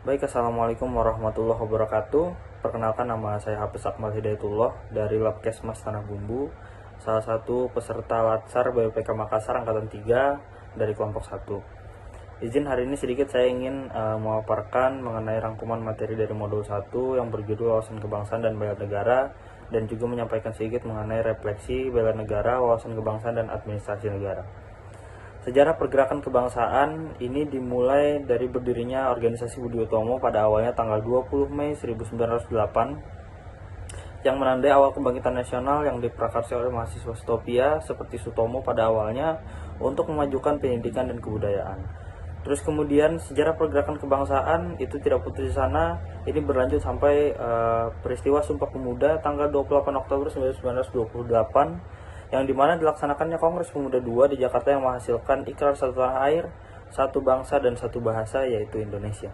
Baik, Assalamualaikum warahmatullahi wabarakatuh. Perkenalkan, nama saya Hafiz Akmal Hidayatullah dari Labkesmas Tanah Bumbu, salah satu peserta Latsar BPK Makassar Angkatan 3 dari kelompok 1. Izin hari ini sedikit saya ingin memaparkan mengenai rangkuman materi dari modul 1 yang berjudul Wawasan Kebangsaan dan Bela Negara, dan juga menyampaikan sedikit mengenai refleksi bela negara, wawasan kebangsaan, dan administrasi negara. Sejarah pergerakan kebangsaan ini dimulai dari berdirinya organisasi Budi Utomo pada awalnya tanggal 20 Mei 1908 yang menandai awal kebangkitan nasional yang diprakarsai oleh mahasiswa Stopia seperti Sutomo pada awalnya untuk memajukan pendidikan dan kebudayaan. Terus kemudian sejarah pergerakan kebangsaan itu tidak putus di sana, ini berlanjut sampai peristiwa Sumpah Pemuda tanggal 28 Oktober 1928 yang dimana dilaksanakannya Kongres Pemuda II di Jakarta yang menghasilkan ikrar satu tanah air, satu bangsa, dan satu bahasa, yaitu Indonesia.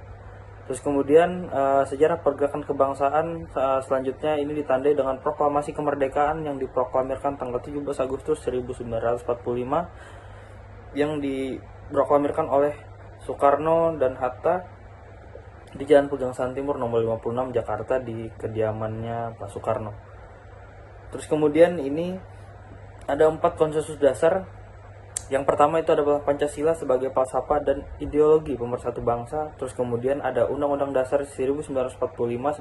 Terus kemudian sejarah pergerakan kebangsaan selanjutnya ini ditandai dengan proklamasi kemerdekaan yang diproklamirkan tanggal 17 Agustus 1945 yang diproklamirkan oleh Soekarno dan Hatta di Jalan Pegangsaan Timur nomor 56 Jakarta di kediamannya Pak Soekarno. Terus kemudian ini ada 4 konsensus dasar. Yang pertama itu adalah Pancasila sebagai falsafah dan ideologi pemersatu bangsa. Terus kemudian ada Undang-Undang Dasar 1945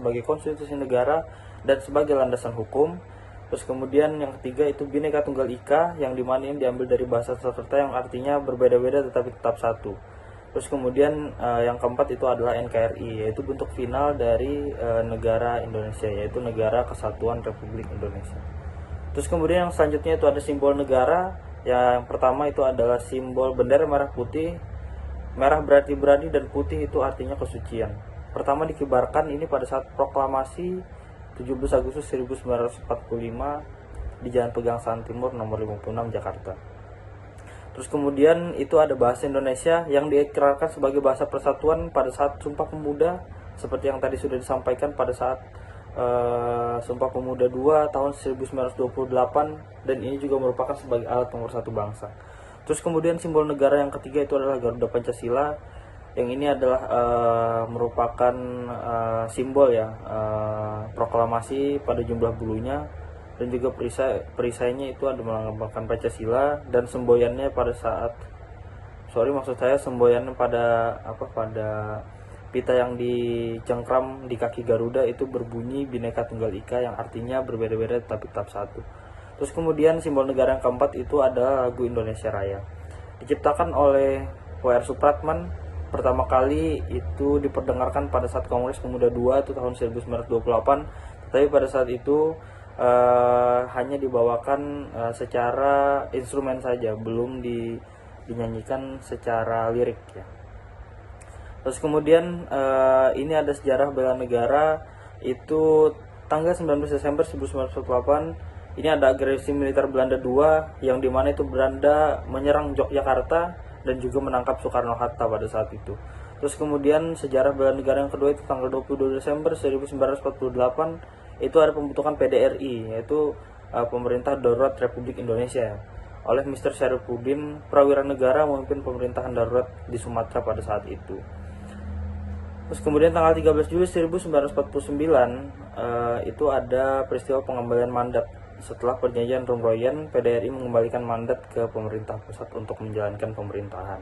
sebagai konstitusi negara dan sebagai landasan hukum. Terus kemudian yang ketiga itu Bhinneka Tunggal Ika, yang dimana ini diambil dari bahasa Sanskerta yang artinya berbeda-beda tetapi tetap satu. Terus kemudian yang keempat itu adalah NKRI, yaitu bentuk final dari negara Indonesia, yaitu Negara Kesatuan Republik Indonesia. Terus kemudian yang selanjutnya itu ada simbol negara. Yang pertama itu adalah simbol bendera merah putih. Merah berarti berani dan putih itu artinya kesucian. Pertama dikibarkan ini pada saat proklamasi 17 Agustus 1945 di Jalan Pegangsaan Timur nomor 56 Jakarta. Terus kemudian itu ada bahasa Indonesia yang diikrarkan sebagai bahasa persatuan pada saat Sumpah Pemuda, seperti yang tadi sudah disampaikan pada saat Sumpah Pemuda II tahun 1928, dan ini juga merupakan sebagai alat pemersatu bangsa. Terus kemudian simbol negara yang ketiga itu adalah Garuda Pancasila, yang ini adalah merupakan simbol ya proklamasi pada jumlah bulunya, dan juga perisainya itu ada melambangkan Pancasila, dan semboyannya pada saat semboyannya pada pita yang dicengkram di kaki Garuda itu berbunyi Bhinneka Tunggal Ika, yang artinya berbeda-beda tapi tetap satu. Terus kemudian simbol negara yang keempat itu adalah lagu Indonesia Raya. Diciptakan oleh W.R. Supratman, pertama kali itu diperdengarkan pada saat Kongres Pemuda II itu tahun 1928, tapi pada saat itu hanya dibawakan secara instrumen saja, belum dinyanyikan secara lirik ya. Terus kemudian ini ada sejarah bela negara itu tanggal 19 Desember 1948. Ini ada agresi militer Belanda II, yang dimana itu Belanda menyerang Yogyakarta dan juga menangkap Soekarno-Hatta pada saat itu. Terus kemudian sejarah bela negara yang kedua itu tanggal 22 Desember 1948, itu ada pembentukan PDRI, yaitu Pemerintah Darurat Republik Indonesia, oleh Mr. Syarifuddin, prawira negara memimpin pemerintahan darurat di Sumatera pada saat itu. Terus kemudian tanggal 13 Juli 1949 itu ada peristiwa pengembalian mandat. Setelah perjanjian Rumroyen, PDRI mengembalikan mandat ke pemerintah pusat untuk menjalankan pemerintahan.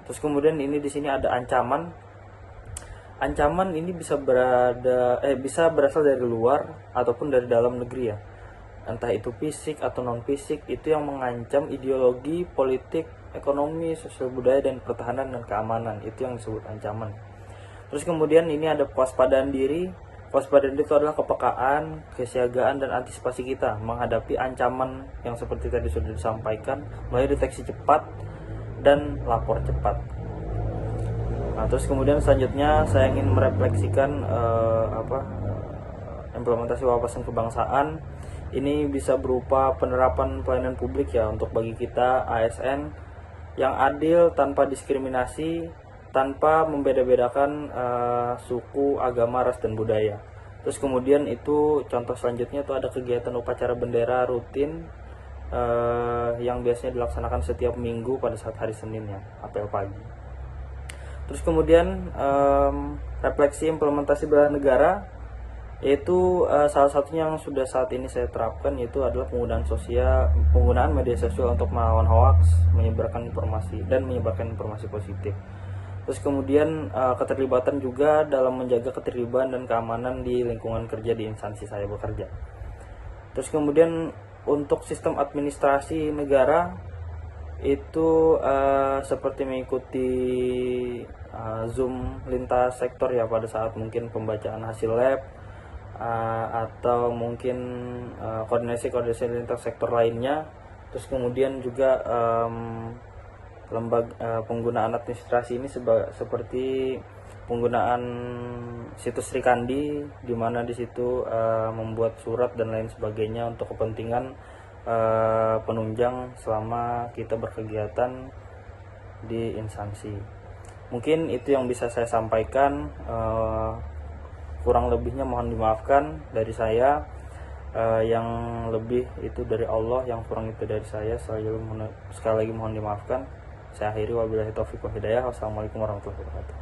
Terus kemudian ini di sini ada ancaman. Ancaman ini bisa berasal dari luar ataupun dari dalam negeri ya. Entah itu fisik atau non fisik, itu yang mengancam ideologi, politik, ekonomi, sosial budaya, dan pertahanan dan keamanan. Itu yang disebut ancaman. Terus kemudian ini ada kewaspadaan diri. Kewaspadaan diri itu adalah kepekaan, kesiagaan, dan antisipasi kita menghadapi ancaman yang seperti tadi sudah disampaikan, melalui deteksi cepat dan lapor cepat. Nah, terus kemudian selanjutnya saya ingin merefleksikan implementasi wawasan kebangsaan. Ini bisa berupa penerapan pelayanan publik ya untuk bagi kita ASN yang adil tanpa diskriminasi, tanpa membeda-bedakan suku, agama, ras, dan budaya. Terus kemudian itu contoh selanjutnya itu ada kegiatan upacara bendera rutin yang biasanya dilaksanakan setiap minggu pada saat hari Senin ya, apel pagi. Terus kemudian refleksi implementasi bela negara, yaitu salah satunya yang sudah saat ini saya terapkan, yaitu adalah penggunaan media sosial untuk melawan hoaks, menyebarkan informasi positif. Terus kemudian keterlibatan juga dalam menjaga keterlibatan dan keamanan di lingkungan kerja di instansi saya bekerja. Terus kemudian untuk sistem administrasi negara itu seperti mengikuti Zoom lintas sektor ya, pada saat mungkin pembacaan hasil lab, atau mungkin koordinasi lintas sektor lainnya. Terus kemudian juga penggunaan administrasi ini seperti penggunaan situs Srikandi, di mana di situ membuat surat dan lain sebagainya untuk kepentingan penunjang selama kita berkegiatan di instansi. Mungkin itu yang bisa saya sampaikan. Kurang lebihnya mohon dimaafkan dari saya. Yang lebih itu dari Allah, yang kurang itu dari saya. Sekali lagi mohon dimaafkan. Saya akhiri, wabillahi taufiq wal hidayah. Wassalamualaikum warahmatullahi wabarakatuh.